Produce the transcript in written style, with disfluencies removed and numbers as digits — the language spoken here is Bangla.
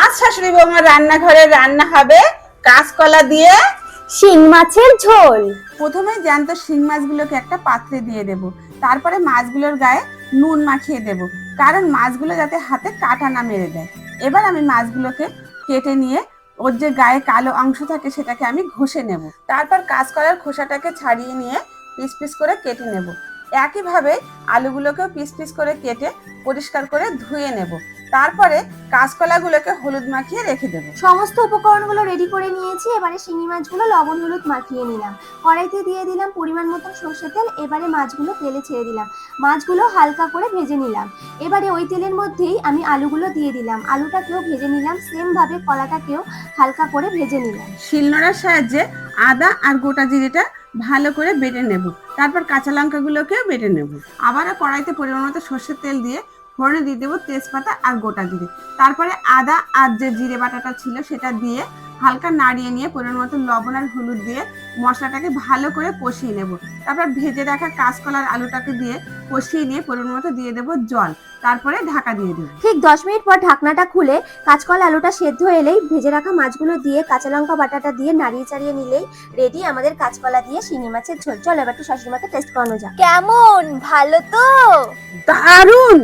আজ শাশুড়ি বৌমার রান্নাঘরে রান্না হবে কাঁচকলা দিয়ে শিং মাছের ঝোল। প্রথমে জ্যান্ত শিং মাছগুলোকে একটা পাত্রে দিয়ে দেব। তারপরে মাছগুলোর গায়ে নুন মাখিয়ে দেব, কারণ মাছগুলো যাতে হাতে কাটা না মেরে দেয়। এবার আমি মাছগুলোকে কেটে নিয়ে ওর যে গায়ে কালো অংশ থাকে সেটাকে আমি ঘষে নেব। তারপর কাঁচকলার খোসাটাকে ছাড়িয়ে নিয়ে পিস পিস করে কেটে নেব। একইভাবে আলুগুলোকেও পিস পিস করে কেটে পরিষ্কার করে ধুয়ে নেব। তারপরে কাঁচকলাগুলোকে হলুদ মাখিয়ে রেখে দেবো। সমস্ত উপকরণগুলো রেডি করে নিয়েছি। এবারে শিঙি মাছগুলো লবণ হলুদ মাখিয়ে নিলাম। কড়াইতে দিয়ে দিলাম পরিমাণ মতন সর্ষের তেল। এবারে মাছগুলো তেলে ছেড়ে দিলাম। মাছগুলো হালকা করে ভেজে নিলাম। এবারে ওই তেলের মধ্যেই আমি আলুগুলো দিয়ে দিলাম। আলুটাকেও ভেজে নিলাম। সেম ভাবে কলাটাকেও হালকা করে ভেজে নিলাম। শিলনোড়ার সাহায্যে আদা আর গোটা জিরেটা ভালো করে বেটে নেব। তারপর কাঁচা লঙ্কাগুলোকেও বেটে নেব। আবারও কড়াইতে পরিমাণ মতো সর্ষের তেল দিয়ে ফোড়নে দিয়ে দেবো তেজপাতা আর গোটা জিরে। তারপরে আদা আর যে জিরে বাটাটা ছিল সেটা দিয়ে হালকা নাড়িয়ে নিয়ে পরিমাণ মতো লবণ আর হলুদ দিয়ে মশলাটাকে ভালো করে কষিয়ে নেব। তারপর ভেজে রাখা কাঁচকলার আলুটাকে দিয়ে কষিয়ে নিয়ে পরিমাণ মতো দিয়ে দেবো জল। তারপরে ঢাকা দিয়ে দেবো। ঠিক 10 মিনিট পর ঢাকনাটা খুলে কাঁচকলা আলুটা সেদ্ধ এলেই ভেজে রাখা মাছগুলো দিয়ে কাঁচা লঙ্কা বাটাটা দিয়ে নাড়িয়ে চাড়িয়ে নিলেই রেডি আমাদের কাঁচকলা দিয়ে শিঙি মাছের ঝোল। চলো এবার একটু শাশুড়ি মাকে টেস্ট করানো যাক। কেমন, ভালো তো? দারুণ।